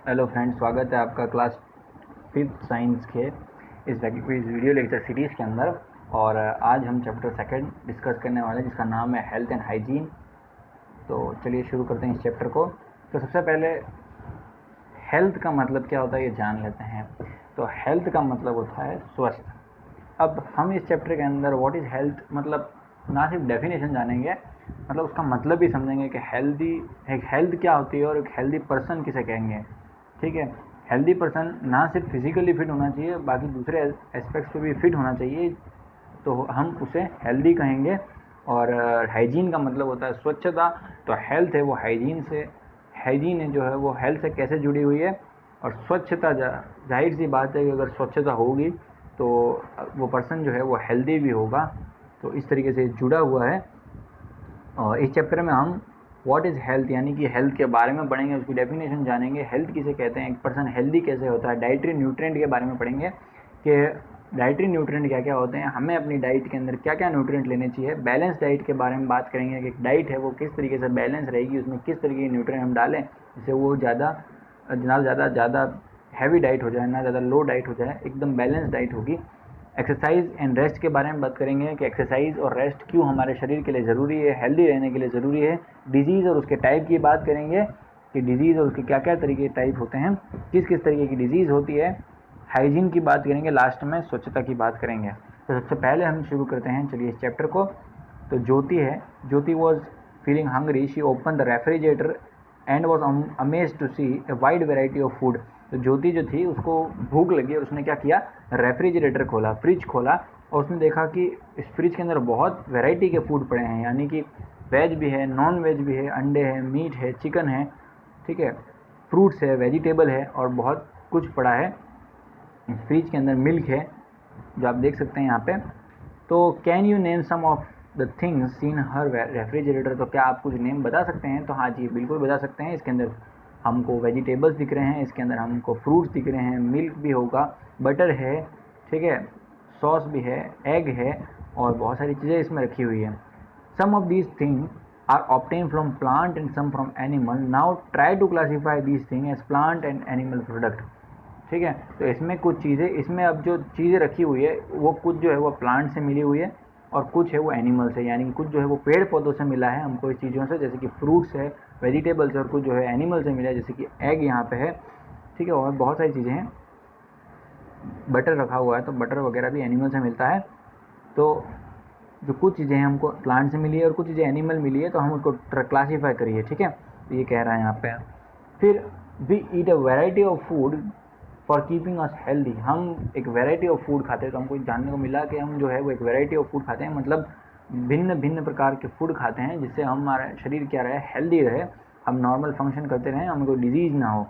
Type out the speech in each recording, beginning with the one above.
Hello friends, स्वागत है आपका क्लास 5th साइंस के इस वीडियो लेक्चर सीरीज़ के अंदर। और आज हम चैप्टर सेकंड डिस्कस करने वाले हैं जिसका नाम है हेल्थ एंड हाइजीन। तो चलिए शुरू करते हैं इस चैप्टर को। तो सबसे पहले हेल्थ का मतलब क्या होता है ये जान लेते हैं। तो हेल्थ का मतलब होता है स्वस्थ। अब हम इस चैप्टर के अंदर व्हाट इज़ हेल्थ मतलब ना सिर्फ डेफिनेशन जानेंगे, मतलब उसका मतलब भी समझेंगे कि एक हेल्थ क्या होती है और एक हेल्दी पर्सन किसे कहेंगे। ठीक है, हेल्दी पर्सन ना सिर्फ फिजिकली फिट होना चाहिए, बाकी दूसरे एस्पेक्ट्स पे भी फिट होना चाहिए, तो हम उसे हेल्दी कहेंगे। और हाइजीन का मतलब होता है स्वच्छता। तो हेल्थ है वो हाइजीन से, हाइजीन है जो है वो हेल्थ से कैसे जुड़ी हुई है। और स्वच्छता जाहिर सी बात है कि अगर स्वच्छता होगी तो वो पर्सन जो है वो हेल्दी भी होगा। तो इस तरीके से जुड़ा हुआ है। और इस चैप्टर में हम व्हाट इज़ हेल्थ यानी कि हेल्थ के बारे में पढ़ेंगे, उसकी डेफिनेशन जानेंगे, हेल्थ किसे कहते हैं, एक पर्सन हेल्दी कैसे होता है, डाइटरी न्यूट्रिएंट के बारे में पढ़ेंगे कि डाइटरी न्यूट्रिएंट क्या क्या होते हैं, हमें अपनी डाइट के अंदर क्या क्या न्यूट्रिएंट लेने चाहिए। बैलेंस डाइट के बारे में बात करेंगे कि डाइट है वो किस तरीके से बैलेंस रहेगी, उसमें किस तरीके की न्यूट्रिएंट हम डालें जिससे वो ज़्यादा हैवी डाइट हो जाए, ना ज़्यादा लो डाइट हो जाए, एकदम बैलेंस डाइट होगी। एक्सरसाइज एंड रेस्ट के बारे में बात करेंगे कि एक्सरसाइज और रेस्ट क्यों हमारे शरीर के लिए ज़रूरी है, हेल्दी रहने के लिए ज़रूरी है। डिजीज़ और उसके टाइप की बात करेंगे कि डिजीज़ और उसके क्या क्या तरीके टाइप होते हैं, किस किस तरीके की डिजीज़ होती है। हाइजीन की बात करेंगे, लास्ट में स्वच्छता की बात करेंगे। तो सबसे पहले हम शुरू करते हैं, चलिए इस चैप्टर को। तो ज्योति है, Jyoti was feeling hungry, she open the refrigerator and was amazed to see a wide variety of food. तो ज्योति जो थी उसको भूख लगी और उसने क्या किया, रेफ्रिजरेटर खोला, फ्रिज खोला, और उसने देखा कि इस फ्रिज के अंदर बहुत वैरायटी के फूड पड़े हैं, यानी कि वेज भी है, नॉन वेज भी है, अंडे हैं, मीट है, चिकन है, ठीक है, फ्रूट्स है, वेजिटेबल है, और बहुत कुछ पड़ा है इस फ्रिज के अंदर। मिल्क है जो आप देख सकते हैं यहाँ पे। तो can you name some of the things in her refrigerator, तो क्या आप कुछ नेम बता सकते हैं। तो हाँ जी, बिल्कुल बता सकते हैं। इसके अंदर हमको वेजिटेबल्स दिख रहे हैं, इसके अंदर हमको फ्रूट्स दिख रहे हैं, मिल्क भी होगा, बटर है, ठीक है, सॉस भी है, एग है, और बहुत सारी चीज़ें इसमें रखी हुई है। Some of these thing are obtain from plant and some from animal. Now try to classify these thing as plant and animal product. ठीक है, तो इसमें कुछ चीज़ें, इसमें अब जो चीज़ें रखी हुई है वो कुछ जो है वो प्लांट से मिली हुई है और कुछ है वो एनिमल से, यानी कि कुछ जो है वो पेड़ पौधों से मिला है हमको इस चीज़ों से, जैसे कि फ्रूट्स है, वेजिटेबल्स है, और कुछ जो है एनिमल से मिला है जैसे कि एग यहाँ पे है, ठीक है, और बहुत सारी चीज़ें हैं। बटर रखा हुआ है, तो बटर वगैरह भी एनिमल से मिलता है। तो जो कुछ चीज़ें हैं हमको प्लांट से मिली है और कुछ चीज़ें एनिमल मिली है, तो हम उसको क्लासीफाई करिए। ठीक है, तो ये कह रहा है यहाँ पे। फिर we eat a variety of food for keeping us healthy. हम एक वेराइटी ऑफ फूड खाते हैं, तो हमको जानने को मिला कि हम जो है वो एक वेराइटी ऑफ फूड खाते हैं, मतलब भिन्न भिन्न प्रकार के फूड खाते हैं जिससे हमारा शरीर क्या रहे, हेल्दी रहे, हम नॉर्मल फंक्शन करते रहें, हमें कोई डिजीज़ ना हो।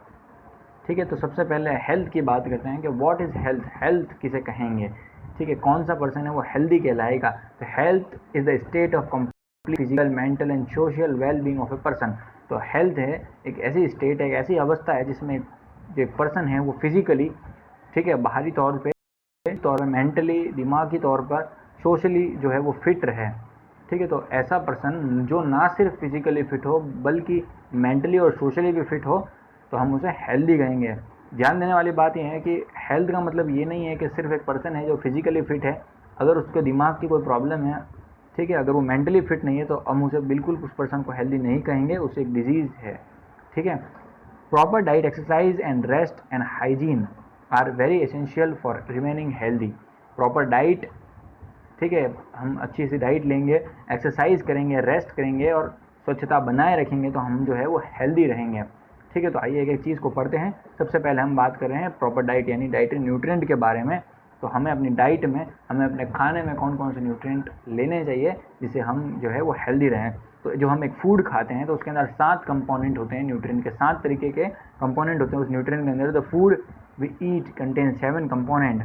ठीक है, तो सबसे पहले हेल्थ की बात करते हैं कि व्हाट इज़ हेल्थ, हेल्थ किसे कहेंगे। ठीक है, कौन सा पर्सन है वो हेल्दी कहलाएगा। तो health is the state of complete physical, mental and social well being of a person. तो हेल्थ है एक ऐसी स्टेट है, एक ऐसी अवस्था है जिसमें जो एक पर्सन है वो फिजिकली, ठीक है, बाहरी तौर पर मेंटली, दिमागी तौर पर, सोशली जो है वो फिट रहे। ठीक है, तो ऐसा पर्सन जो ना सिर्फ फिजिकली फिट हो बल्कि मेंटली और सोशली भी फिट हो, तो हम उसे हेल्दी कहेंगे। ध्यान देने वाली बात यह है कि हेल्थ का मतलब ये नहीं है कि सिर्फ एक पर्सन है जो फिजिकली फिट है, अगर उसके दिमाग की कोई प्रॉब्लम है, ठीक है, अगर वो मेंटली फिट नहीं है, तो हम उसे बिल्कुल उस पर्सन को हेल्दी नहीं कहेंगे, उसे एक डिजीज़ है। ठीक है, proper diet, exercise and rest and hygiene are very essential for remaining healthy. Proper diet, ठीक है, हम अच्छी सी डाइट लेंगे, एक्सरसाइज करेंगे, रेस्ट करेंगे और स्वच्छता बनाए रखेंगे, तो हम जो है वो हेल्दी रहेंगे। ठीक है, तो आइए एक एक चीज़ को पढ़ते हैं। सबसे पहले हम बात कर रहे हैं प्रॉपर डाइट यानी डाइटरी न्यूट्रिएंट के बारे में। तो हमें अपनी डाइट में, हमें अपने खाने में कौन कौन से न्यूट्रिएंट लेने चाहिए जिससे हम जो है वो हेल्दी रहें। तो जो हम एक फूड खाते हैं तो उसके अंदर 7 कंपोनेंट होते हैं, न्यूट्रिएंट के 7 तरीके के कंपोनेंट होते हैं उस न्यूट्रिएंट के अंदर। The food we eat contain 7 component.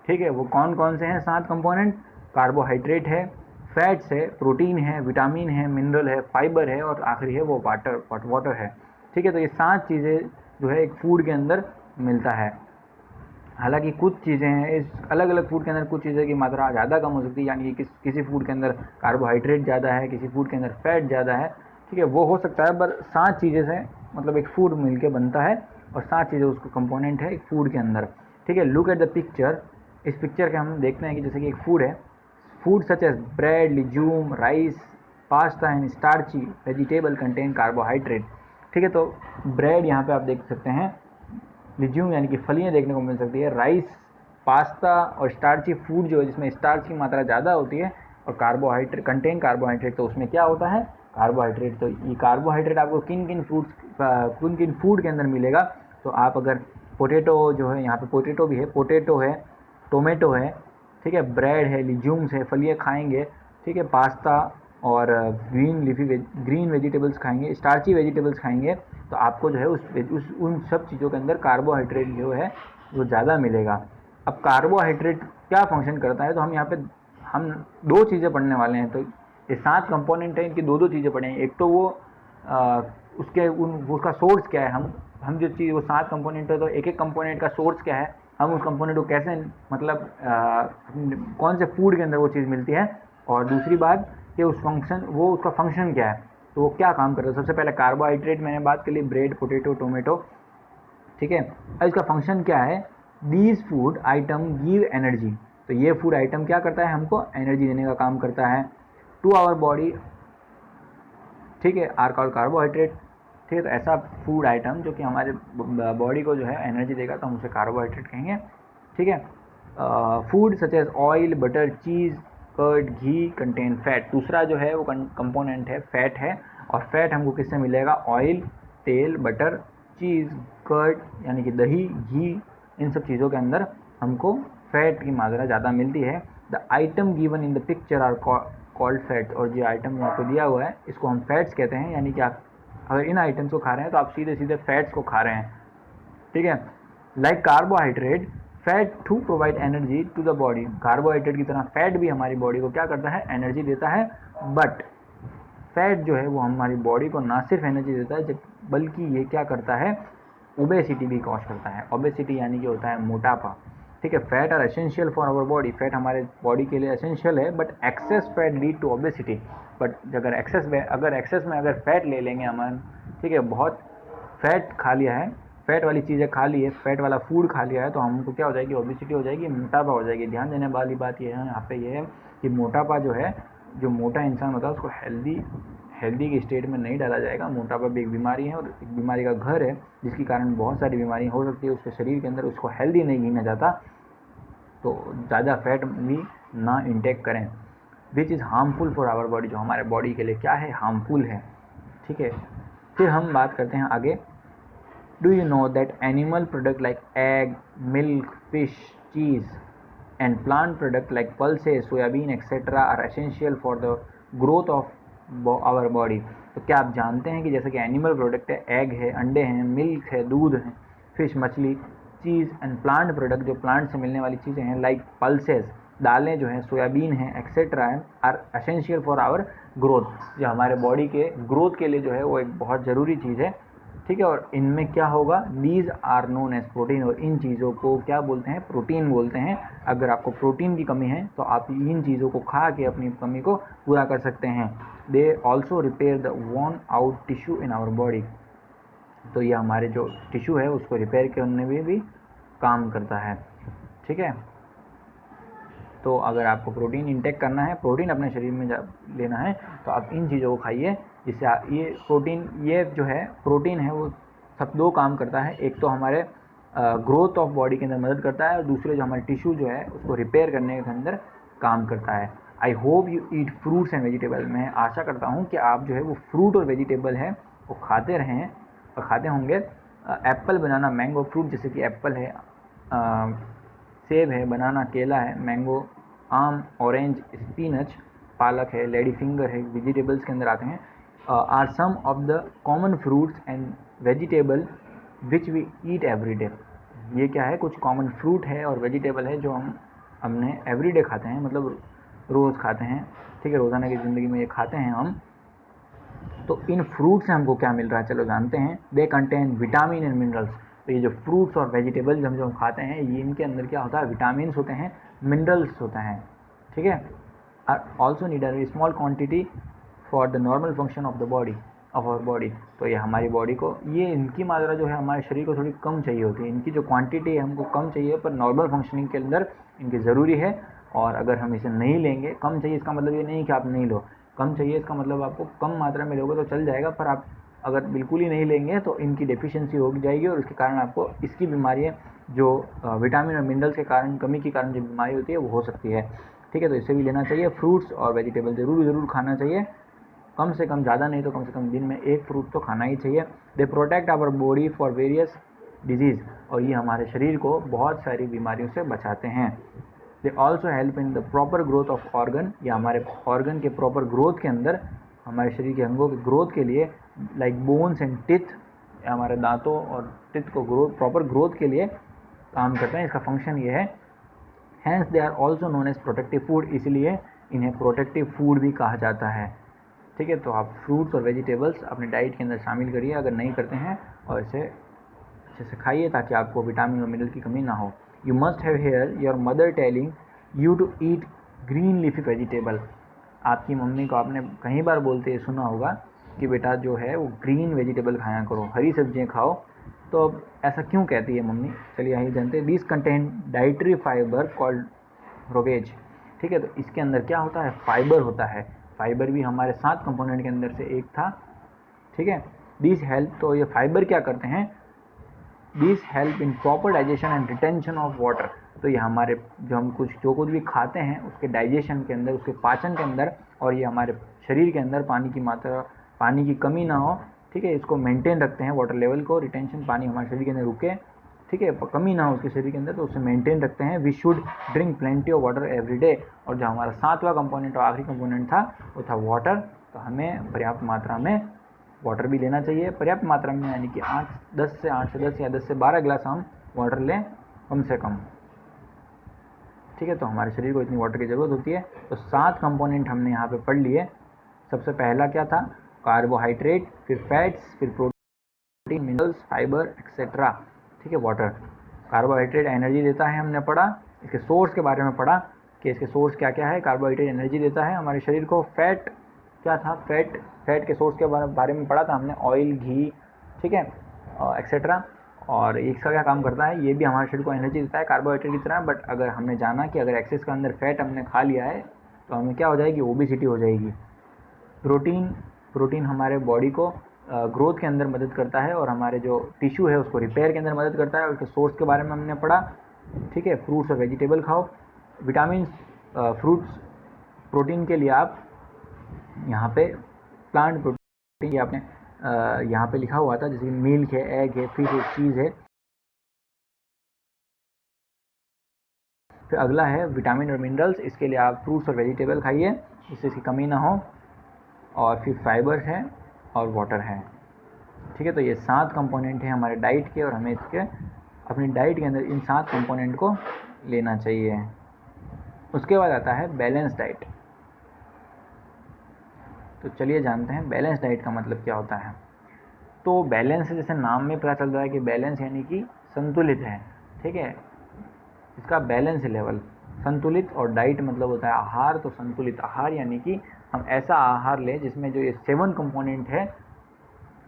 ठीक है, वो कौन कौन से हैं 7 कंपोनेंट। कार्बोहाइड्रेट है, फैट्स है, प्रोटीन है, विटामिन है, मिनरल है, फाइबर है, और आखिरी है वो वाटर है। ठीक है, तो ये 7 चीज़ें जो है एक फूड के अंदर मिलता है। हालांकि कुछ चीज़ें हैं इस अलग अलग फूड के अंदर, कुछ चीज़ें की मात्रा ज़्यादा कम हो सकती है, यानी कि किसी फूड के अंदर कार्बोहाइड्रेट ज़्यादा है, किसी फूड के अंदर फैट ज़्यादा है। ठीक है, वो हो सकता है, पर 7 चीज़ें से मतलब एक फूड मिलके बनता है और 7 चीज़ें उसको कंपोनेंट है एक फूड के अंदर, ठीक है। लुक एट द पिक्चर, इस पिक्चर के हम देखते हैं कि जैसे कि एक फूड है, food such as bread, legume, rice, pasta and starchy vegetable contain carbohydrate, ठीक है। तो ब्रेड यहाँ पे आप देख सकते हैं, लिज्यूम यानी कि फलियाँ देखने को मिल सकती है, राइस, पास्ता और स्टार्ची फूड जो है जिसमें स्टार्च की मात्रा ज़्यादा होती है, और कार्बोहाइड्रेट कंटेन कार्बोहाइड्रेट, तो उसमें क्या होता है कार्बोहाइड्रेट। तो ये कार्बोहाइड्रेट आपको किन किन फूड के अंदर मिलेगा, तो आप अगर पोटैटो जो है, यहाँ पे पोटैटो भी है, पोटैटो है, टोमेटो है, ठीक है, ब्रेड है, लिज्यूम्स है, फलियाँ खाएंगे, ठीक है, पास्ता और ग्रीन वेजिटेबल्स खाएंगे, स्टार्ची वेजिटेबल्स खाएंगे, तो आपको जो है उस उन सब चीज़ों के अंदर कार्बोहाइड्रेट जो है वो ज़्यादा मिलेगा। अब कार्बोहाइड्रेट क्या फंक्शन करता है, तो हम यहाँ पे हम 2 चीज़ें पढ़ने वाले हैं। तो ये 7 कंपोनेंट हैं, इनकी 2 चीज़ें पढ़ेंगे। एक तो वो उसका सोर्स क्या है, हम जो चीज़ वो 7 कंपोनेंट है, तो एक एक कंपोनेंट का सोर्स क्या है, हम उस कंपोनेंट को कैसे मतलब कौन से फूड के अंदर वो चीज़ मिलती है, और दूसरी बात कि उसका फंक्शन क्या है, तो वो क्या काम करता है। सबसे पहले कार्बोहाइड्रेट मैंने बात कर ली, ब्रेड, पोटैटो, टोमेटो, ठीक है। अब इसका फंक्शन क्या है, these food item give energy, तो ये फूड आइटम क्या करता है, हमको एनर्जी देने का काम करता है टू आवर बॉडी, ठीक है, आर कॉल्ड कार्बोहाइड्रेट, ठीक है। तो ऐसा फूड आइटम जो कि हमारे बॉडी को जो है एनर्जी देगा, तो हम उसे कार्बोहाइड्रेट कहेंगे, ठीक है। Food such as oil, butter, cheese, curd, ghee contain fat, दूसरा जो है वो कंपोनेंट है फैट है, और फैट हमको किससे मिलेगा, ऑयल, तेल, बटर, चीज़, कर्ड यानी कि दही, घी, इन सब चीज़ों के अंदर हमको फैट की मात्रा ज़्यादा मिलती है। The item given in the picture are called fats, और जो आइटम यहाँ पे दिया हुआ है इसको हम फैट्स कहते हैं, यानी कि आप अगर इन आइटम्स को खा रहे हैं तो आप सीधे सीधे फैट्स को खा रहे हैं, ठीक है। Like carbohydrate, fat to provide energy to the body, carbohydrate की तरह फैट भी हमारी बॉडी को क्या करता है, एनर्जी देता है। बट फैट जो है वो हमारी बॉडी को ना सिर्फ एनर्जी देता है, बल्कि ये क्या करता है, ओबेसिटी भी कॉज करता है। ओबेसिटी यानी कि होता है मोटापा, ठीक है। Fat are essential for our body, fat हमारे बॉडी के लिए एसेंशियल है, but excess fat lead to obesity. But अगर एक्सेस में अगर फैट ले लेंगे हम, ठीक है, बहुत फैट खा लिया है, फैट वाली चीज़ें खा ली है, फैट वाला फूड खा लिया है, तो हमको क्या हो जाएगी, ओबेसिटी हो जाएगी, मोटापा हो जाएगी। ध्यान देने वाली बात यह है यहाँ पे ये है कि मोटापा जो है, जो मोटा इंसान होता है उसको हेल्दी की स्टेट में नहीं डाला जाएगा। मोटापा भी एक बीमारी है, और एक बीमारी का घर है, जिसके कारण बहुत सारी बीमारी हो सकती है उसके शरीर के अंदर, उसको हेल्दी नहीं गिना जाता। तो ज़्यादा फैट भी ना इंटेक करें, which is harmful for our body, जो हमारे बॉडी के लिए क्या है, हार्मफुल है, ठीक है। फिर हम बात करते हैं आगे। Do you know that animal product like egg, milk, fish, cheese and plant product like pulses, soybean etcetera are essential for the growth of our body. तो क्या आप जानते हैं कि जैसे कि एनिमल प्रोडक्ट है, एग है, अंडे हैं, मिल्क है, दूध है, फिश मछली, चीज़ एंड प्लांट प्रोडक्ट जो प्लांट से मिलने वाली चीज़ें हैं, लाइक पल्सेस दालें जो हैं, सोयाबीन है, एक्सेट्रा है, are essential for our growth, जो हमारे बॉडी के ग्रोथ के लिए जो है वो एक बहुत ज़रूरी चीज़ है, ठीक है। और इनमें क्या होगा, these are known as protein, और इन चीज़ों को क्या बोलते हैं, प्रोटीन बोलते हैं। अगर आपको प्रोटीन की कमी है तो आप इन चीज़ों को खा के अपनी कमी को पूरा कर सकते हैं। They also repair the worn out tissue in our body, तो ये हमारे जो टिश्यू है उसको रिपेयर करने में भी काम करता है, ठीक है। तो अगर आपको प्रोटीन इंटेक करना है, प्रोटीन अपने शरीर में लेना है, तो आप इन चीज़ों को खाइए, जिससे ये प्रोटीन, ये जो है प्रोटीन है वो सब 2 काम करता है। एक तो हमारे ग्रोथ ऑफ बॉडी के अंदर मदद करता है, और दूसरे जो हमारे टिश्यू जो है उसको रिपेयर करने के अंदर काम करता है। I hope you eat fruits and vegetable, मैं आशा करता हूँ कि आप जो है वो फ्रूट और वेजिटेबल है वो खाते रहें और खाते होंगे। एप्पल, बनाना, मैंगो, फ्रूट जैसे कि एप्पल है, सेब है, बनाना, केला है, मैंगो, आम, ऑरेंज, स्पिनच, पालक है, लेडी फिंगर है, वेजिटेबल्स के अंदर आते हैं। Are some of the common fruits and vegetable which we eat every day, ये क्या है, कुछ कॉमन फ्रूट है और वेजिटेबल है जो हमने एवरी डे खाते हैं, मतलब रोज़ खाते हैं, ठीक है, रोज़ाना की ज़िंदगी में ये खाते हैं हम। तो इन फ्रूट से हमको क्या मिल रहा है, चलो जानते हैं। They contain vitamin and minerals, तो ये जो फ्रूट्स और वेजिटेबल्स हम जो खाते हैं, ये इनके अंदर क्या होता है, विटामिन होते हैं, मिनरल्स होते हैं, ठीक है। Are also need a small quantity for the normal function of the body, of our body. तो ये हमारी बॉडी को, ये इनकी मात्रा जो है हमारे शरीर को थोड़ी कम चाहिए होती है, इनकी जो क्वांटिटी है हमको कम चाहिए, पर नॉर्मल फंक्शनिंग के अंदर इनकी ज़रूरी है। और अगर हम इसे नहीं लेंगे, कम चाहिए इसका मतलब ये नहीं कि आप नहीं लो, कम चाहिए इसका मतलब आपको कम मात्रा में लोगे तो चल जाएगा, पर आप अगर बिल्कुल ही नहीं लेंगे तो इनकी डेफिशिएंसी हो जाएगी और उसके कारण आपको इसकी बीमारियाँ जो विटामिन और मिनरल्स के कारण, कमी के कारण जो बीमारी होती है वो हो सकती है। ठीक है, तो इसे भी लेना चाहिए। फ्रूट्स और वेजिटेबल ज़रूर खाना चाहिए, कम से कम, ज़्यादा नहीं तो कम से कम दिन में एक फ्रूट तो खाना ही चाहिए। They protect our body for various diseases, और ये हमारे शरीर को बहुत सारी बीमारियों से बचाते हैं। They also help in the proper growth of organ, या हमारे ऑर्गन के प्रॉपर ग्रोथ के अंदर, हमारे शरीर के अंगों के ग्रोथ के लिए, लाइक बोन्स एंड टिथ, हमारे दांतों और टिथ को ग्रोथ, प्रॉपर ग्रोथ के लिए काम करते हैं। इसका फंक्शन ये है। Hence they are also known as protective food, इसलिए इन्हें प्रोटेक्टिव फूड भी कहा जाता है। ठीक है, तो आप फ्रूट्स और वेजिटेबल्स अपने डाइट के अंदर शामिल करिए अगर नहीं करते हैं, और इसे अच्छे से खाइए ताकि आपको विटामिन और मिनरल की कमी ना हो। You must have hear your mother telling you to eat green leafy vegetable. आपकी मम्मी को आपने कई बार बोलते हुए सुना होगा कि बेटा जो है वो ग्रीन वेजिटेबल खाया करो, हरी सब्जियाँ खाओ। तो अब ऐसा क्यों कहती है मम्मी, चलिए यही जानते हैं। This contain dietary fibre called roughage. ठीक है, तो इसके अंदर क्या होता है, फाइबर होता है। फाइबर भी हमारे 7 कंपोनेंट के अंदर से एक था। ठीक है, दिस हेल्प, तो ये फाइबर क्या करते हैं, this help in proper digestion and retention of water. तो ये हमारे जो कुछ भी खाते हैं उसके डाइजेशन के अंदर, उसके पाचन के अंदर, और ये हमारे शरीर के अंदर पानी की मात्रा, पानी की कमी ना हो, ठीक है, इसको मेंटेन रखते हैं, वाटर लेवल को, रिटेंशन, पानी हमारे शरीर के अंदर रुके, ठीक है, कमी ना हो उसके शरीर के अंदर, तो उसे मेंटेन रखते हैं। We should drink plenty of water every day. और जो हमारा 7वां कंपोनेंट और आखिरी कंपोनेंट था वो था वाटर। तो हमें पर्याप्त मात्रा में वाटर भी लेना चाहिए, पर्याप्त मात्रा में, यानी कि 8 से 10 या 10 से 12 गिलास हम वाटर लें कम से कम। ठीक है, तो हमारे शरीर को इतनी वाटर की ज़रूरत होती है। तो 7 कंपोनेंट हमने यहाँ पे पढ़ लिए। सबसे पहला क्या था, कार्बोहाइड्रेट, फिर फैट्स, फिर प्रोटीन, मिनरल्स, फाइबर एक्सेट्रा। ठीक है, वाटर, कार्बोहाइड्रेट एनर्जी देता है, हमने पढ़ा। इसके सोर्स के बारे में पढ़ा कि इसके सोर्स क्या क्या है। कार्बोहाइड्रेट एनर्जी देता है हमारे शरीर को। फैट क्या था, फैट के सोर्स के बारे में पढ़ा था हमने, ऑयल, घी, ठीक है, एक्सेट्रा। और इसका क्या काम करता है, ये भी हमारे शरीर को एनर्जी देता है कार्बोहाइड्रेट की तरह। बट अगर हमने जाना कि अगर एक्सेस के अंदर फैट हमने खा लिया है तो हमें क्या हो जाएगी, ओबेसिटी हो जाएगी। प्रोटीन हमारे बॉडी को ग्रोथ के अंदर मदद करता है और हमारे जो टिश्यू है उसको रिपेयर के अंदर मदद करता है। उसके सोर्स के बारे में हमने पढ़ा। ठीक है, फ्रूट्स और वेजिटेबल खाओ। विटामिन, फ्रूट्स, प्रोटीन के लिए आप यहाँ पे प्लांट प्रोटीन, ये आपने यहाँ पे लिखा हुआ था, जैसे मिल्क है, एग है, फिश है, चीज़ है। फिर अगला है विटामिन और मिनरल्स, इसके लिए आप फ्रूट्स और वेजिटेबल खाइए जिससे इसकी कमी ना हो। और फिर फाइबर है और वाटर है। ठीक है, तो ये 7 कंपोनेंट हैं हमारे डाइट के, और हमें इसके अपनी डाइट के अंदर इन 7 कंपोनेंट को लेना चाहिए। उसके बाद आता है बैलेंस डाइट। तो चलिए जानते हैं बैलेंस डाइट का मतलब क्या होता है। तो बैलेंस, जैसे नाम में पता चल रहा है कि बैलेंस यानी कि संतुलित है। ठीक है, इसका बैलेंस लेवल, संतुलित, और डाइट मतलब होता है आहार। तो संतुलित आहार यानी कि हम ऐसा आहार लें जिसमें जो ये 7 कंपोनेंट है,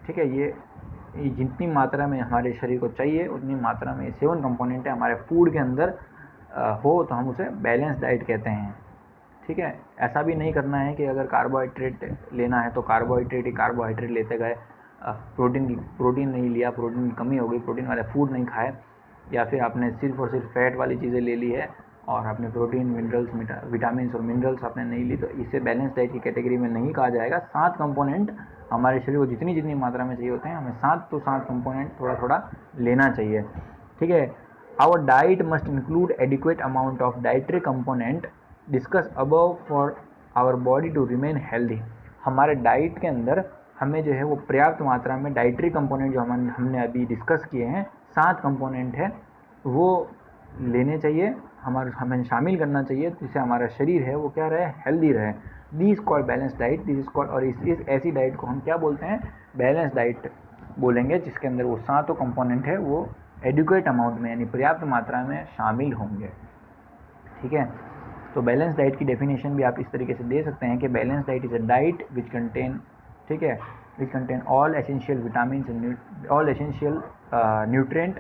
ठीक है, ये जितनी मात्रा में हमारे शरीर को चाहिए उतनी मात्रा में 7 कंपोनेंट है हमारे फूड के अंदर हो, तो हम उसे बैलेंस डाइट कहते हैं। ठीक है, ऐसा भी नहीं करना है कि अगर कार्बोहाइड्रेट लेना है तो कार्बोहाइड्रेट ही कार्बोहाइड्रेट लेते गए, प्रोटीन नहीं लिया, प्रोटीन की कमी हो गई, प्रोटीन वाले फूड नहीं खाए, या फिर आपने सिर्फ और सिर्फ फैट वाली चीज़ें ले ली है और आपने प्रोटीन, मिनरल्स, विटामिन और मिनरल्स आपने नहीं ली, तो इसे बैलेंस डाइट की कैटेगरी में नहीं कहा जाएगा। 7 कंपोनेंट हमारे शरीर को जितनी मात्रा में चाहिए होते हैं, हमें 7 कंपोनेंट थोड़ा थोड़ा लेना चाहिए। ठीक है, our diet must include adequate amount of dietary component discuss above for our body to remain healthy. हमारे डाइट के अंदर हमें जो है वो पर्याप्त मात्रा में डाइटरी कंपोनेंट जो हमने अभी डिस्कस किए हैं, 7 कंपोनेंट है, वो लेने चाहिए, हमें शामिल करना चाहिए, जिससे हमारा शरीर है वो क्या रहे, हेल्दी रहे। This called balance diet, this is called, और इस ऐसी डाइट को हम क्या बोलते हैं, बैलेंस डाइट बोलेंगे, जिसके अंदर वो 7 कंपोनेंट है वो एडिक्वेट अमाउंट में यानी पर्याप्त मात्रा में शामिल होंगे। ठीक है, तो बैलेंस डाइट की डेफिनेशन भी आप इस तरीके से दे सकते हैं कि balance diet is a diet which contain, ठीक है, which contain all essential vitamins and all essential nutrient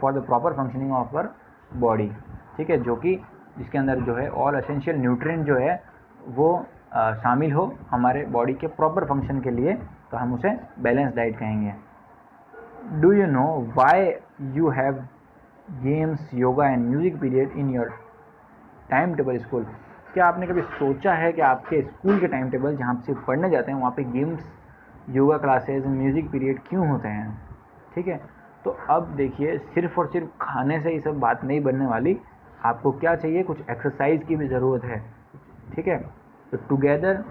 for the proper functioning of our body, ठीक है, जो कि जिसके अंदर जो है ऑल एसेंशियल न्यूट्रिएंट जो है वो शामिल हो हमारे बॉडी के प्रॉपर फंक्शन के लिए, तो हम उसे बैलेंस डाइट कहेंगे। Do you know why you have games, yoga and music period in your time table school? क्या आपने कभी सोचा है कि आपके स्कूल के टाइम टेबल जहाँ आप सिर्फ पढ़ने जाते हैं वहाँ पे games, yoga classes, music period क्यों होते हैं? ठीक है, तो अब देखिए, सिर्फ और सिर्फ खाने से ही सब बात नहीं बनने वाली, आपको क्या चाहिए, कुछ एक्सरसाइज की भी ज़रूरत है, ठीक है। तो टुगेदर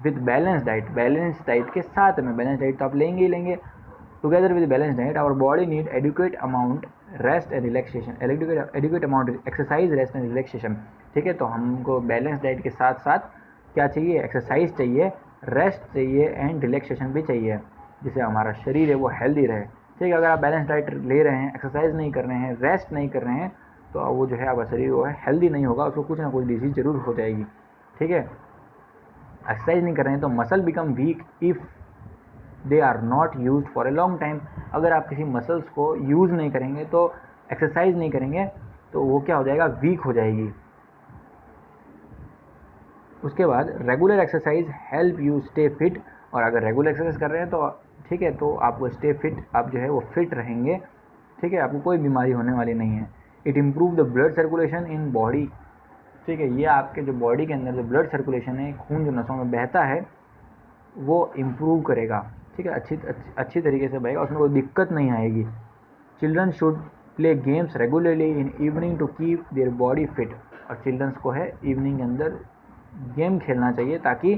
विद बैलेंस डाइट के साथ में, बैलेंस डाइट तो आप लेंगे ही लेंगे, together with balance diet our body need adequate amount rest and relaxation, adequate amount exercise, rest and relaxation, ठीक है। तो हमको बैलेंस डाइट के साथ साथ क्या चाहिए, एक्सरसाइज चाहिए, रेस्ट चाहिए एंड रिलैक्सेशन भी चाहिए, जिससे हमारा शरीर है वो हेल्दी रहे, ठीक है। अगर आप बैलेंस डाइट ले रहे हैं, एक्सरसाइज नहीं कर रहे हैं, रेस्ट नहीं कर रहे हैं, तो वो जो है आपका शरीर वो है हेल्दी नहीं होगा, उसको कुछ ना कुछ डिजीज जरूर हो जाएगी, ठीक है। एक्सरसाइज नहीं कर रहे हैं तो muscle become weak if they are not use for a long time. अगर आप किसी मसल्स को यूज़ नहीं करेंगे, तो एक्सरसाइज नहीं करेंगे, तो वो क्या हो जाएगा, वीक हो जाएगी। उसके बाद regular exercise help you stay fit, और अगर रेगुलर एक्सरसाइज कर रहे हैं तो ठीक है, तो आपको स्टे फिट, आप जो है वो फिट रहेंगे, ठीक है, आपको कोई बीमारी होने वाली नहीं है। It improve the blood circulation in body, ठीक है, ये आपके जो बॉडी के अंदर जो ब्लड सर्कुलेशन है, खून जो नसों में बहता है वो इम्प्रूव करेगा, ठीक है, अच्छी तरीके से बहेगा, उसमें कोई दिक्कत नहीं आएगी। Children should play games regularly in evening to keep their body fit, और चिल्ड्रंस को है इवनिंग के अंदर गेम खेलना चाहिए ताकि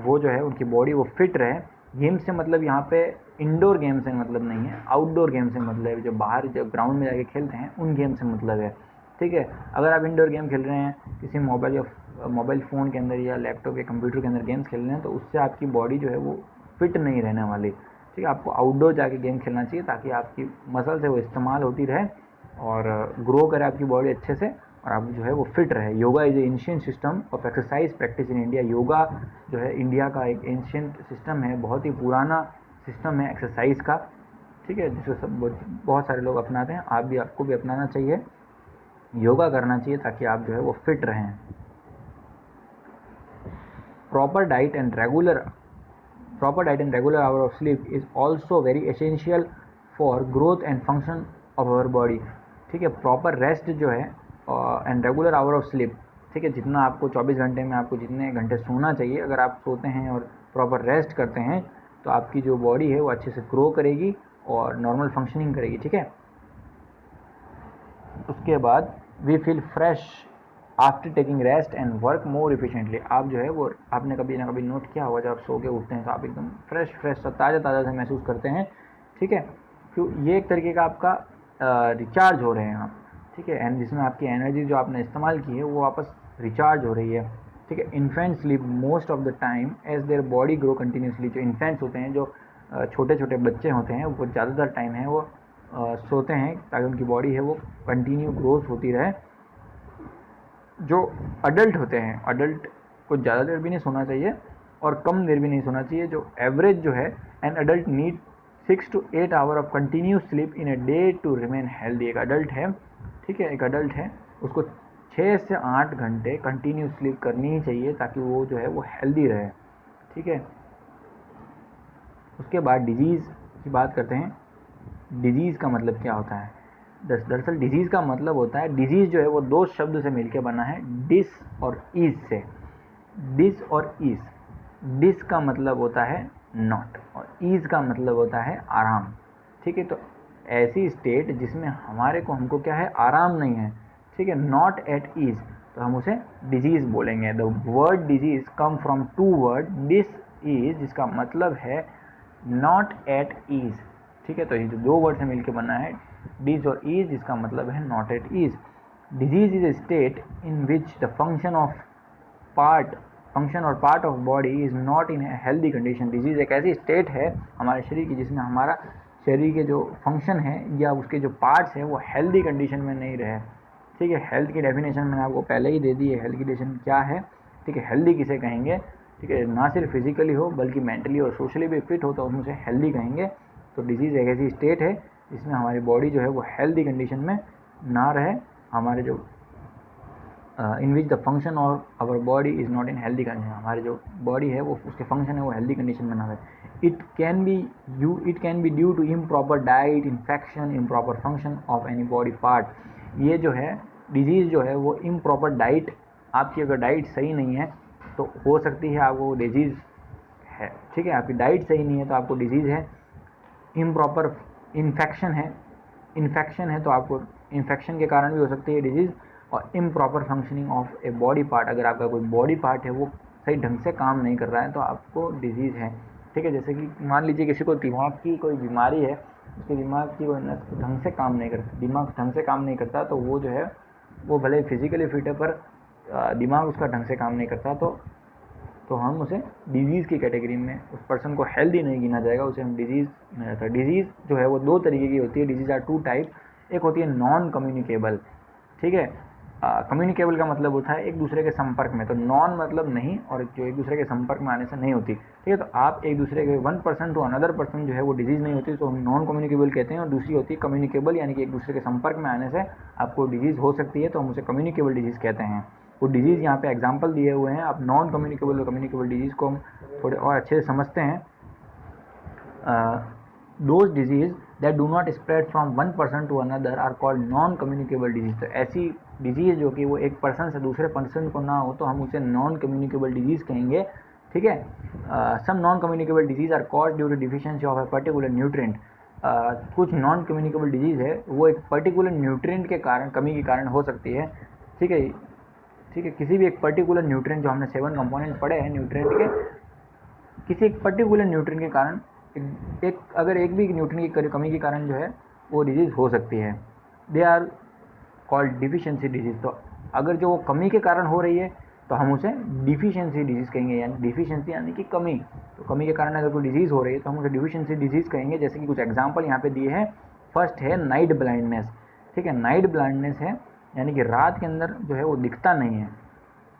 वो जो है उनकी बॉडी वो फिट रहे। गेम से मतलब यहाँ पे इंडोर गेम से मतलब नहीं है, आउटडोर गेम से मतलब है, जो बाहर जो ग्राउंड में जाके खेलते हैं उन गेम से मतलब है, ठीक है। अगर आप इंडोर गेम खेल रहे हैं किसी मोबाइल फ़ोन के अंदर या लैपटॉप या कंप्यूटर के अंदर गेम्स खेल रहे हैं, तो उससे आपकी बॉडी जो है वो फिट नहीं रहने वाली, ठीक है। आपको आउटडोर जाके गेम खेलना चाहिए ताकि आपकी मसल से वो इस्तेमाल होती रहे और ग्रो करे आपकी बॉडी अच्छे से, और आप जो है वो फिट रहे। Yoga is a ancient system of exercise practice in India. Yoga जो है इंडिया का एक एंशिएंट सिस्टम है, बहुत ही पुराना सिस्टम है एक्सरसाइज का, ठीक है, जिसको सब बहुत सारे लोग अपनाते हैं। आपको भी अपनाना चाहिए, योगा करना चाहिए ताकि आप जो है वो फिट रहें। Proper diet and regular hour of sleep is also very essential for growth and function of our body, ठीक है। प्रॉपर रेस्ट जो है and regular hour of sleep, ठीक है, जितना आपको 24 घंटे में आपको जितने घंटे सोना चाहिए, अगर आप सोते हैं और प्रॉपर रेस्ट करते हैं तो आपकी जो बॉडी है वो अच्छे से ग्रो करेगी और नॉर्मल फंक्शनिंग करेगी, ठीक है। उसके बाद we feel fresh after taking rest and work more efficiently. आप जो है वो आपने कभी ना कभी नोट किया होगा, जब आप सो के उठते हैं तो आप एकदम फ्रेश ताज़ा से महसूस करते हैं, ठीक है। तो ये एक तरीके का आपका रिचार्ज हो रहे हैं आप, ठीक है, एंड जिसमें आपकी एनर्जी जो आपने इस्तेमाल की है वो वापस रिचार्ज हो रही है, ठीक है। Infant sleep most of the time as their body grow continuously. जो इन्फेंट्स होते हैं, जो छोटे छोटे बच्चे होते हैं, वो ज़्यादातर टाइम है वो सोते हैं ताकि उनकी बॉडी है वो कंटिन्यू ग्रोथ होती रहे। जो अडल्ट होते हैं, अडल्ट को ज़्यादा देर भी नहीं सोना चाहिए और कम देर भी नहीं सोना चाहिए। जो एवरेज जो है, an adult need 6 to 8 hour of continuous sleep in a day to remain healthy. एक अडल्ट है, ठीक है, एक अडल्ट है, उसको 6 से 8 घंटे कंटिन्यूस स्लीप करनी ही चाहिए ताकि वो जो है वो हेल्दी रहे, ठीक है। उसके बाद डिजीज़ की बात करते हैं। डिजीज़ का मतलब क्या होता है? दरअसल डिजीज़ का मतलब होता है, डिजीज़ जो है वो दो शब्द से मिलकर बना है, डिस और ईज से। डिस और ईज, डिस का मतलब होता है नॉट और ईज का मतलब होता है आराम, ठीक है। तो ऐसी स्टेट जिसमें हमको क्या है, आराम नहीं है, ठीक है, नॉट एट ईज, तो हम उसे डिजीज़ बोलेंगे। The word disease come from two word dis ease, जिसका मतलब है नॉट एट ईज, ठीक है। तो ये जो दो वर्ड से मिलकर बना है, डिस और ईज, जिसका मतलब है not at ease. Disease is a state in which the function और part of body is not in a healthy condition. Disease एक ऐसी स्टेट है हमारे शरीर की जिसमें हमारा शरीर के जो फंक्शन है या उसके जो पार्ट्स हैं वो हेल्दी कंडीशन में नहीं रहे, ठीक है। हेल्थ की डेफिनेशन मैंने आपको पहले ही दे दी है, हेल्थ की डेफिनेशन क्या है, ठीक है। हेल्दी किसे कहेंगे? ठीक है, ना सिर्फ फिजिकली हो बल्कि मेंटली और सोशली भी फिट हो तो हम उसे हेल्दी कहेंगे। तो डिजीज़ एक ऐसी स्टेट है जिसमें हमारी बॉडी जो है वो हेल्दी कंडीशन में ना रहे, हमारे जो इन विच द फंक्शन और our body is not in healthy condition, हमारी जो बॉडी है वो उसके फंक्शन है वो हेल्दी कंडीशन में ना रहे। It can be due to improper diet, infection, improper function of any body part. ये जो है डिजीज़ जो है वो इम्प्रॉपर डाइट, आपकी अगर डाइट सही नहीं है तो हो सकती है आपको डिजीज़ है। ठीक है, आपकी डाइट सही नहीं है तो आपको डिजीज़ है। इम्प्रॉपर इन्फेक्शन है तो आपको इन्फेक्शन के कारण भी हो सकती है डिजीज़। और improper functioning of a body part, अगर आपका कोई बॉडी पार्ट है वो सही ढंग से काम नहीं कर रहा है तो आपको डिजीज़ है। ठीक है, जैसे कि मान लीजिए किसी को दिमाग की कोई बीमारी है, उसके दिमाग की कोई नस ढंग से काम नहीं करता, दिमाग ढंग से काम नहीं करता तो वो जो है वो भले फिजिकली फिट है पर दिमाग उसका ढंग से काम नहीं करता तो हम उसे डिजीज़ की कैटेगरी में, उस पर्सन को हेल्दी नहीं गिना जाएगा, उसे हम डिजीज़ गिना जाता है। डिजीज़ जो है वो दो तरीके की होती है। Disease are two type. एक होती है नॉन कम्युनिकेबल। ठीक है, कम्युनिकेबल का मतलब होता है एक दूसरे के संपर्क में, तो नॉन मतलब नहीं, और जो एक दूसरे के संपर्क में आने से नहीं होती। ठीक है, तो आप एक दूसरे के one person to another person जो है वो डिजीज़ नहीं होती तो हम नॉन कम्युनिकेबल कहते हैं। और दूसरी होती है कम्युनिकेबल, यानी कि एक दूसरे के संपर्क में आने से आपको डिजीज़ हो सकती है तो हम उसे कम्युनिकेबल डिजीज़ कहते हैं। वो डिजीज़ यहाँ पे एग्जांपल दिए हुए हैं। आप नॉन कम्युनिकेबल और कम्युनिकेबल डिजीज़ को हम थोड़े और अच्छे से समझते हैं। Those diseases that do not spread from one person to another are called non communicable diseases. तो ऐसी डिजीज़ जो कि वो एक पर्सन से दूसरे पर्सन को ना हो तो हम उसे नॉन कम्युनिकेबल डिजीज़ कहेंगे। ठीक है, some non communicable diseases are caused due to deficiency of a particular nutrient. कुछ नॉन कम्युनिकेबल डिजीज़ है वो एक पर्टिकुलर न्यूट्रिएंट के कारण, कमी के कारण हो सकती है। ठीक है, किसी भी एक पर्टिकुलर न्यूट्रिएंट, जो हमने 7 कंपोनेंट पढ़े हैं न्यूट्रिएंट के, किसी एक पर्टिकुलर न्यूट्रिएंट के कारण अगर एक भी न्यूट्रिएंट की कमी के कारण जो है वो डिजीज़ हो सकती है। They are called deficiency disease. तो अगर जो वो कमी के कारण हो रही है तो हम उसे डिफिशियंसी डिजीज़ कहेंगे, यानी डिफिशियंसी यानी कि कमी। तो कमी के कारण अगर कोई डिजीज़ हो रही है तो हम उसे डिफिशियंसी डिजीज़ कहेंगे। जैसे कि कुछ एग्जांपल यहाँ पे दिए हैं। फर्स्ट है नाइट ब्लाइंडनेस। ठीक है, नाइट ब्लाइंडनेस है यानी कि रात के अंदर जो है वो दिखता नहीं है,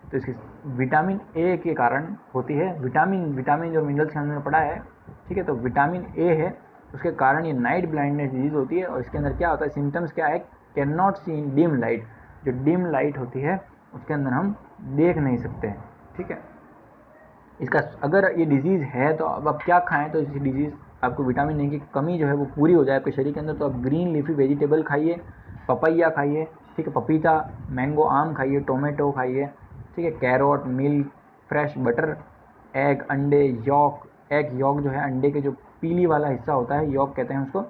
तो इसकी विटामिन ए के कारण होती है। विटामिन जो मिनरल्स के अंदर पड़ा है, ठीक है, तो विटामिन ए है, उसके कारण ये नाइट ब्लाइंडनेस डिजीज़ होती है। और इसके अंदर क्या होता है, सिम्टम्स क्या है, can not see in dim light. जो डिम लाइट होती है उसके अंदर हम देख नहीं सकते। ठीक है, इसका अगर ये डिजीज़ है तो अब आप क्या खाएं तो इस डिजीज़ आपको विटामिन ए की कमी जो है वो पूरी हो जाए आपके शरीर के अंदर, तो आप ग्रीन लीफी वेजिटेबल खाइए, पपैया खाइए, ठीक है, पपीता, मैंगो, आम खाइए, टोमेटो खाइए, ठीक है, carrot, milk, fresh butter, egg, अंडे, यॉक। एग यॉक जो है अंडे के जो पीली वाला हिस्सा होता है, यॉक कहते हैं उसको,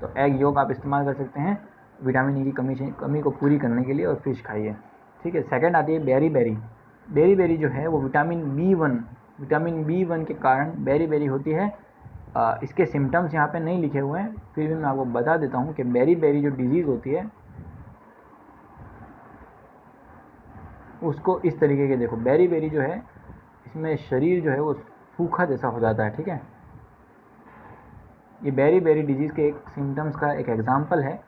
तो एग यॉक आप इस्तेमाल कर सकते हैं विटामिन ई की कमी को पूरी करने के लिए। और फिश खाइए। ठीक है, सेकंड आती है बेरी बेरी जो है वो विटामिन बी वन के कारण बेरी होती है। इसके सिम्टम्स यहाँ पे नहीं लिखे हुए हैं, फिर भी मैं आपको बता देता हूँ कि बेरी जो डिजीज़ होती है उसको इस तरीके के, देखो बेरी जो है इसमें शरीर जो है वो सूखा जैसा हो जाता है। ठीक है, ये बेरी डिजीज़ के एक सिम्टम्स का एक एग्जाम्पल है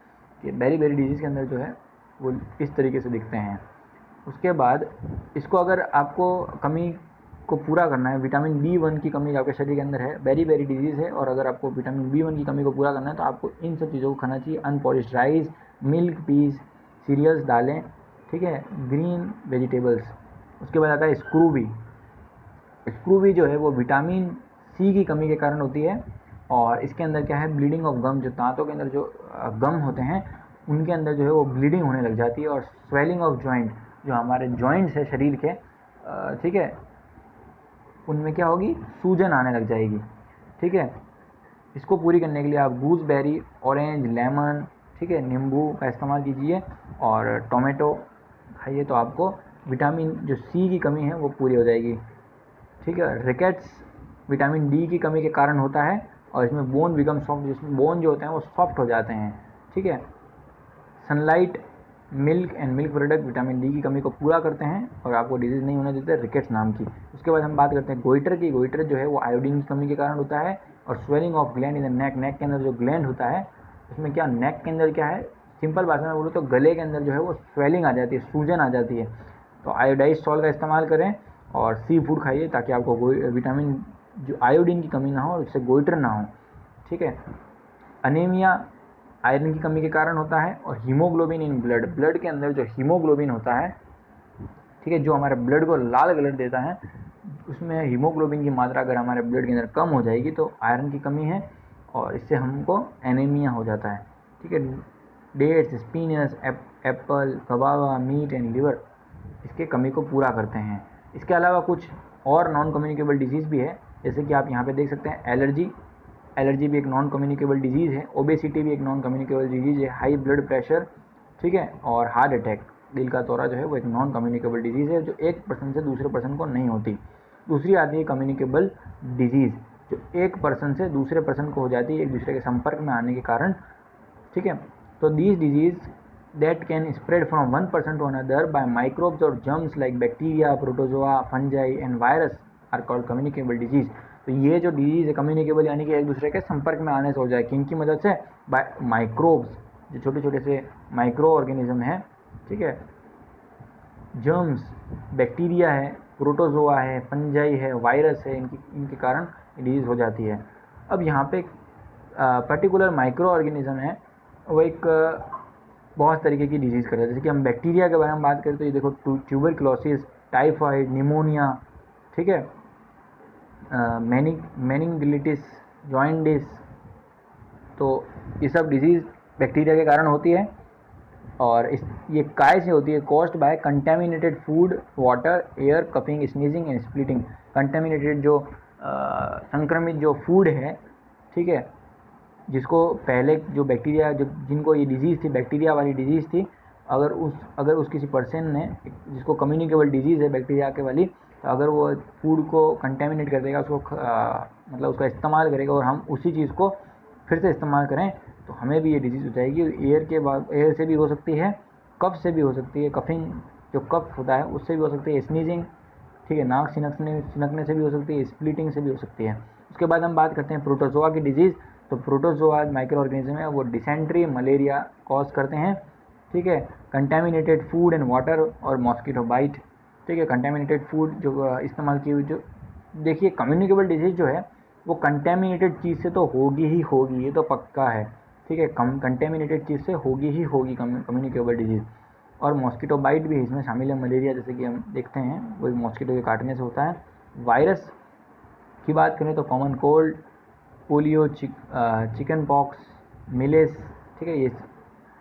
कि बेरी डिजीज़ के अंदर जो है वो इस तरीके से दिखते हैं। उसके बाद इसको अगर आपको कमी को पूरा करना है, विटामिन B1 की कमी आपके शरीर के अंदर है, बेरी डिजीज़ है, और अगर आपको विटामिन B1 की कमी को पूरा करना है तो आपको इन सब चीज़ों को खाना चाहिए। Unpolished rice, milk, peas, cereals, दालें, ठीक है, ग्रीन वेजिटेबल्स। उसके बाद आता है स्क्रूबी जो है वो विटामिन सी की कमी के कारण होती है। और इसके अंदर क्या है, ब्लीडिंग ऑफ गम, जो दांतों के अंदर जो गम होते हैं उनके अंदर जो है वो ब्लीडिंग होने लग जाती है। और स्वेलिंग ऑफ जॉइंट, जो हमारे जॉइंट्स है शरीर के, ठीक है, उनमें क्या होगी, सूजन आने लग जाएगी। ठीक है, इसको पूरी करने के लिए आप गूसबेरी, ऑरेंज, लेमन, ठीक है, नींबू का इस्तेमाल कीजिए और टोमेटो खाइए, तो आपको विटामिन जो सी की कमी है वो पूरी हो जाएगी। ठीक है, रिकेट्स विटामिन डी की कमी के कारण होता है और इसमें बोन बिकम सॉफ्ट, जिसमें बोन जो होते हैं वो सॉफ्ट हो जाते हैं। ठीक है, sunlight, milk and milk product vitamin D की कमी को पूरा करते हैं और आपको डिजीज़ नहीं होने देते, रिकेट्स नाम की। उसके बाद हम बात करते हैं गोइटर की। गोइटर जो है वो आयोडीन की कमी के कारण होता है। और swelling of gland in the neck के अंदर जो ग्लैंड होता है उसमें क्या, नेक के अंदर क्या है, सिंपल भाषा में बोलो तो गले के अंदर जो है वो स्वेलिंग आ जाती है, सूजन आ जाती है। तो आयोडाइज सॉल्ट का इस्तेमाल करें और सी फूड खाइए ताकि आपको विटामिन जो आयोडीन की कमी ना हो और उससे गोइटर ना हो, ठीक है। अनीमिया आयरन की कमी के कारण होता है, और हीमोग्लोबिन इन ब्लड, ब्लड के अंदर जो हीमोग्लोबिन होता है, ठीक है, जो हमारे ब्लड को लाल कलर देता है, उसमें हीमोग्लोबिन की मात्रा अगर हमारे ब्लड के अंदर कम हो जाएगी तो आयरन की कमी है और इससे हमको एनीमिया हो जाता है, ठीक है। Dates, spinach, apple, guava, meat and liver इसके कमी को पूरा करते हैं। इसके अलावा कुछ और नॉन कम्युनिकेबल डिजीज़ भी है, जैसे कि आप यहाँ पे देख सकते हैं एलर्जी भी एक नॉन कम्युनिकेबल डिजीज़ है, ओबेसिटी भी एक नॉन कम्युनिकेबल डिजीज़ है, हाई ब्लड प्रेशर, ठीक है, और हार्ट अटैक, दिल का दौरा जो है वो एक नॉन कम्युनिकेबल डिजीज़ है जो एक पर्सन से दूसरे पर्सन को नहीं होती। दूसरी आती है कम्युनिकेबल डिजीज़, जो एक पर्सन से दूसरे पर्सन को हो जाती है एक दूसरे के संपर्क में आने के कारण, ठीक है। तो these disease that can spread from one person to another by microbes or germs like bacteria, protozoa, fungi and virus are called communicable disease। तो ये जो डिजीज़ है कम्युनिकेबल यानी कि एक दूसरे के संपर्क में आने से हो जाए, किनकी मदद से? बाय माइक्रोब्स, जो छोटे छोटे से माइक्रो ऑर्गेनिज्म है, ठीक है, जर्म्स, बैक्टीरिया है, प्रोटोजोआ है, फंजाई है, वायरस है, इनके कारण डिजीज़ हो जाती है। अब यहाँ पे पर्टिकुलर माइक्रो ऑर्गेनिज्म है, वो एक बहुत तरीके की डिजीज़ करता है। जैसे कि हम बैक्टीरिया के बारे में बात करें तो ये देखो, ट्यूबरक्लोसिस, टाइफाइड, निमोनिया, ठीक है, मेनिंगिलिटिस, जॉइंडिस, तो ये सब डिजीज़ बैक्टीरिया के कारण होती है। और ये काय से होती है? Caused by contaminated food, water, air, coughing, sneezing and splitting. Contaminated जो संक्रमित जो फूड है, ठीक है, जिसको पहले जो बैक्टीरिया जो जिनको ये डिजीज़ थी, बैक्टीरिया वाली डिजीज़ थी, अगर उस किसी पर्सन ने, जिसको कम्युनिकेबल डिजीज़ है बैक्टीरिया के वाली, तो अगर वो फूड को कंटेमिनेट कर देगा, उसको मतलब उसका इस्तेमाल करेगा और हम उसी चीज़ को फिर से इस्तेमाल करें तो हमें भी ये डिजीज़ हो जाएगी। एयर से भी हो सकती है, कफ से भी हो सकती है, कफिंग जो कफ होता है उससे भी हो सकती है, स्नीजिंग, ठीक है, नाक सिनकने से भी हो सकती है, स्प्लिटिंग से भी हो सकती है। उसके बाद हम बात करते हैं प्रोटोजोआ की डिजीज़। तो प्रोटोजोआ माइक्रो ऑर्गेनिज्म है, वो डिसेंट्री, मलेरिया कॉज करते हैं, ठीक है। कंटेमिनेटेड फूड एंड वाटर और मॉस्किटो बाइट, ठीक है। कंटेमिनेटेड फूड जो इस्तेमाल की हुई, जो देखिए कम्युनिकेबल डिजीज़ जो है वो कंटेमिनेटेड चीज़ से तो होगी ही होगी, ये तो पक्का है, ठीक है। कंटेमिनेटेड चीज़ से होगी ही होगी कम्युनिकेबल डिजीज़। और मॉस्किटो बाइट भी इसमें शामिल है, मलेरिया जैसे कि हम देखते हैं वही मॉस्किटो के काटने से होता है। वायरस की बात करें तो common cold, polio, chicken pox, malaise, ठीक है, ये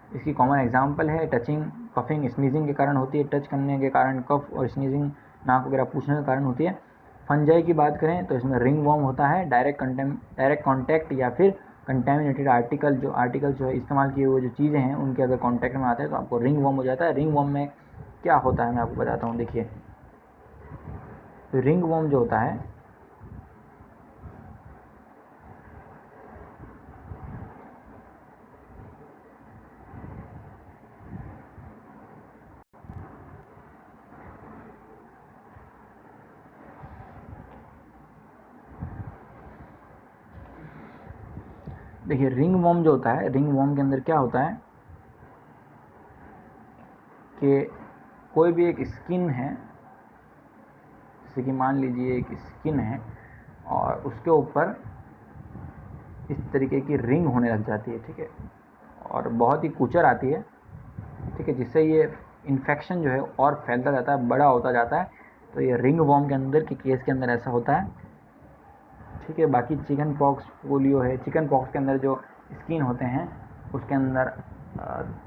इसकी कॉमन एग्जांपल है। टचिंग, कफिंग, स्नीजिंग के कारण होती है, टच करने के कारण कफ और स्नीजिंग, नाक वगैरह पूछने के कारण होती है। फंजाई की बात करें तो इसमें रिंग वॉर्म होता है, डायरेक्ट कॉन्टैक्ट या फिर कंटेमिनेटेड आर्टिकल जो है इस्तेमाल किए हुए जो चीज़ें हैं उनके अगर कॉन्टैक्ट में आते हैं तो आपको रिंग वॉर्म हो जाता है। रिंग वॉर्म में क्या होता है मैं आपको बताता हूँ, देखिए। तो रिंग वॉर्म जो होता है, देखिए रिंग वॉर्म जो होता है, रिंग वॉर्म के अंदर क्या होता है कि कोई भी एक स्किन है, जैसे कि मान लीजिए एक स्किन है और उसके ऊपर इस तरीके की रिंग होने लग जाती है, ठीक है, और बहुत ही कुचर आती है, ठीक है, जिससे ये इन्फेक्शन जो है और फैलता जाता है, बड़ा होता जाता है। तो ये रिंग वॉर्म के अंदर के केस के अंदर ऐसा होता है, ठीक है। बाकी चिकन पॉक्स, पोलियो है, चिकन पॉक्स के अंदर जो स्किन होते हैं उसके अंदर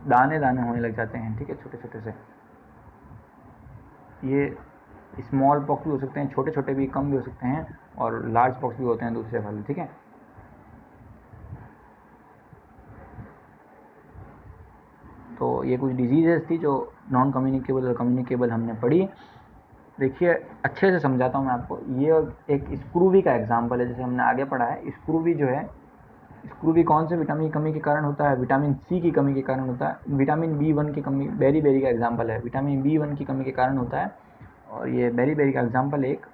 दाने दाने होने लग जाते हैं, ठीक है, छोटे छोटे से। ये स्मॉल पॉक्स भी हो सकते हैं, छोटे छोटे भी, कम भी हो सकते हैं, और लार्ज पॉक्स भी होते हैं दूसरे वाले, ठीक है। तो ये कुछ डिजीज़ेस थी जो नॉन कम्युनिकेबल और कम्युनिकेबल हमने पढ़ी। देखिए अच्छे से समझाता हूँ मैं आपको। ये एक स्क्रूवी का एग्जांपल है, जैसे हमने आगे पढ़ा है। स्क्रूवी जो है, स्क्रूवी कौन से विटामिन की कमी के कारण होता है? विटामिन सी की कमी के कारण होता है। विटामिन B1 की कमी, बेरी बेरी का एग्जांपल है, विटामिन B1 की कमी के कारण होता है, और ये बेरी बेरी का एग्जांपल एक।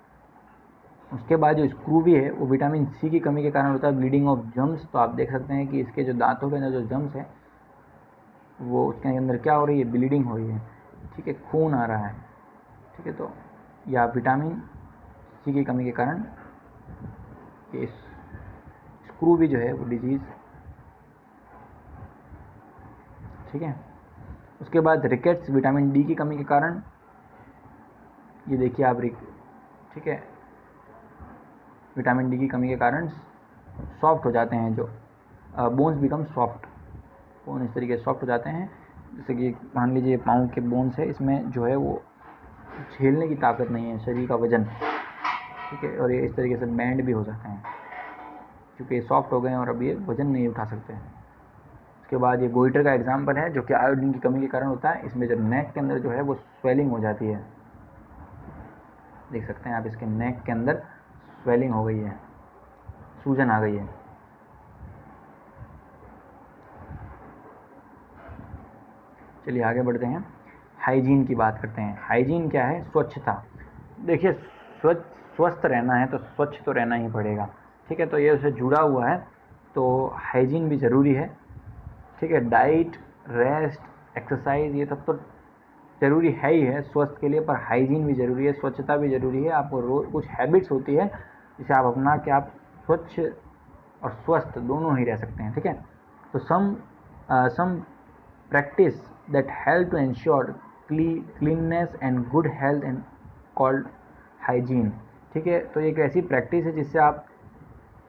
उसके बाद जो स्क्रूवी है वो विटामिन सी की कमी के कारण होता है, ब्लीडिंग ऑफ जम्स। तो आप देख सकते हैं कि इसके जो दांतों के अंदर जो जम्स है वो उसके अंदर क्या हो रही है, ब्लीडिंग हो रही है, ठीक है, खून आ रहा है, ठीक है। तो या विटामिन सी की कमी के कारण ये स्क्रू भी जो है वो डिजीज़, ठीक है। उसके बाद रिकेट्स विटामिन डी की कमी के कारण, ये देखिए आप ठीक है, विटामिन डी की कमी के कारण सॉफ्ट हो जाते हैं, जो बोन्स बिकम सॉफ्ट, बोन इस तरीके से सॉफ्ट हो जाते हैं। जैसे कि मान लीजिए पाँव के बोन्स है, इसमें जो है वो झेलने की ताकत नहीं है शरीर का वजन, ठीक है, और ये इस तरीके से बैंड भी हो जाते हैं क्योंकि ये सॉफ्ट हो गए हैं और अब ये वजन नहीं उठा सकते हैं। उसके बाद ये गोइटर का एग्जाम्पल है जो कि आयोडीन की कमी के कारण होता है। इसमें जो नेक के अंदर जो है वो स्वेलिंग हो जाती है, देख सकते हैं आप, इसके नेक के अंदर स्वेलिंग हो गई है, सूजन आ गई है। चलिए आगे बढ़ते हैं, हाइजीन की बात करते हैं। हाइजीन क्या है? स्वच्छता। देखिए स्वस्थ रहना है तो स्वच्छ तो रहना ही पड़ेगा, ठीक है, तो ये उससे जुड़ा हुआ है, तो हाइजीन भी ज़रूरी है, ठीक है। डाइट, रेस्ट, एक्सरसाइज, ये सब तो ज़रूरी है ही है स्वस्थ के लिए, पर हाइजीन भी ज़रूरी है, स्वच्छता भी ज़रूरी है। आपको रोज़ कुछ हैबिट्स होती है जिसे आप अपना के आप स्वच्छ और स्वस्थ दोनों ही रह सकते हैं, ठीक है। तो some practice that help to ensure cleanness and good health and called hygiene, ठीक है। तो एक ऐसी प्रैक्टिस है जिससे आप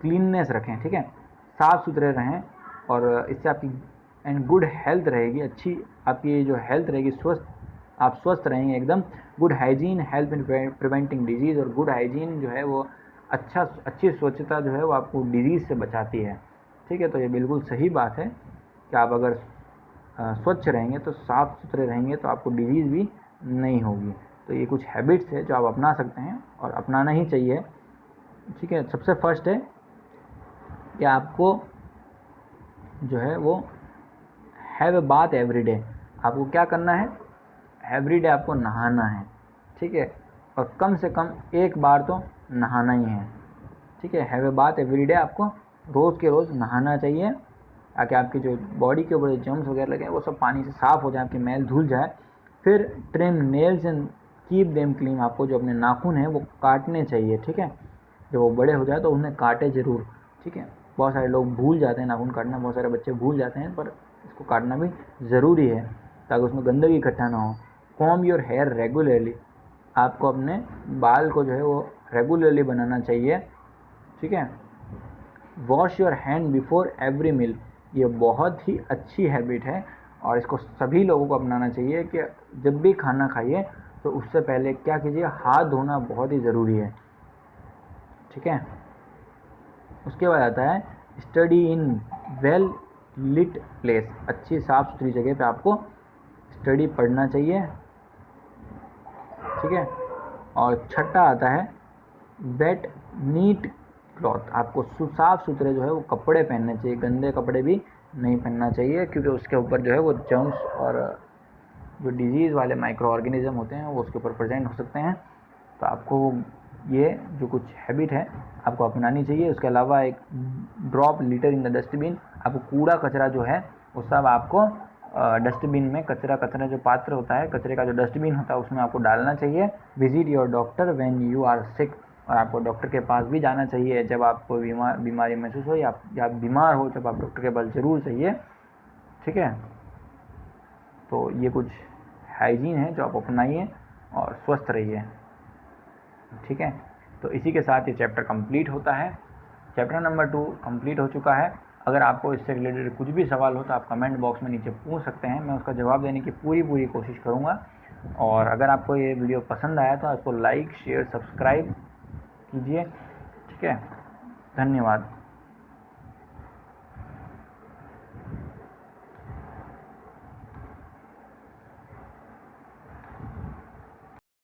क्लीननेस रखें, ठीक है, साफ़ सुथरे रहें, और इससे आपकी एंड गुड हेल्थ रहेगी, अच्छी आपकी जो हेल्थ रहेगी, आप स्वस्थ रहेंगे एकदम। Good hygiene help in preventing disease, और गुड हाइजीन जो है वो अच्छी स्वच्छता जो है वो आपको डिजीज़ से बचाती है, ठीक है। तो ये बिल्कुल सही बात है कि आप अगर स्वच्छ रहेंगे तो साफ़ सुथरे रहेंगे तो आपको डिजीज़ भी नहीं होगी। तो ये कुछ हैबिट्स है जो आप अपना सकते हैं और अपनाना ही चाहिए, ठीक है। सबसे फर्स्ट है कि आपको जो है वो have a bath every day. आपको क्या करना है? एवरी डे आपको नहाना है, ठीक है, और कम से कम एक बार तो नहाना ही है, ठीक है। Have a bath every day, आपको रोज़ के रोज़ नहाना चाहिए ताकि आपकी जो बॉडी के ऊपर जर्म्स वगैरह लगे वो सब पानी से साफ़ हो जाए, आपकी मैल धुल जाए। फिर trim nails and keep them clean, आपको जो अपने नाखून हैं वो काटने चाहिए, ठीक है। जब वो बड़े हो जाए तो उन्हें काटे ज़रूर, ठीक है। बहुत सारे लोग भूल जाते हैं नाखून काटना, बहुत सारे बच्चे भूल जाते हैं, पर इसको काटना भी ज़रूरी है ताकि उसमें गंदगी इकट्ठा ना हो। कॉम्ब योर हेयर रेगुलरली, आपको अपने बाल को जो है वो रेगुलरली बनाना चाहिए, ठीक है। Wash your hand before every meal, ये बहुत ही अच्छी हैबिट है और इसको सभी लोगों को अपनाना चाहिए कि जब भी खाना खाइए तो उससे पहले क्या कीजिए, हाथ धोना बहुत ही ज़रूरी है, ठीक है। उसके बाद आता है study in well lit place, अच्छी साफ़ सुथरी जगह पे आपको स्टडी पढ़ना चाहिए, ठीक है। और छठा आता है वेट नीट क्लॉथ, आपको साफ़ सुथरे जो है वो कपड़े पहनने चाहिए, गंदे कपड़े भी नहीं पहनना चाहिए क्योंकि उसके ऊपर जो है वो जर्म्स और जो डिजीज़ वाले माइक्रो ऑर्गेनिज्म होते हैं वो उसके ऊपर प्रेजेंट हो सकते हैं। तो आपको ये जो कुछ हैबिट है आपको अपनानी चाहिए। उसके अलावा एक drop litre in the dustbin, आपको कूड़ा कचरा जो है वो सब आपको डस्टबिन में, कचरा जो पात्र होता है, कचरे का जो डस्टबिन होता है उसमें आपको डालना चाहिए। Visit your doctor when you are sick, और आपको डॉक्टर के पास भी जाना चाहिए जब आपको बीमारी महसूस हो या बीमार हो, जब आप डॉक्टर के पास ज़रूर चाहिए, ठीक है। तो ये कुछ हाइजीन है जो आप अपनाइए और स्वस्थ रहिए, ठीक है। तो इसी के साथ ये चैप्टर कंप्लीट होता है। चैप्टर नंबर 2 कंप्लीट हो चुका है। अगर आपको इससे रिलेटेड कुछ भी सवाल हो तो आप कमेंट बॉक्स में नीचे पूछ सकते हैं, मैं उसका जवाब देने की पूरी कोशिश करूँगा। और अगर आपको ये वीडियो पसंद आया तो आपको लाइक, शेयर, सब्सक्राइब कीजिए, ठीक है। धन्यवाद।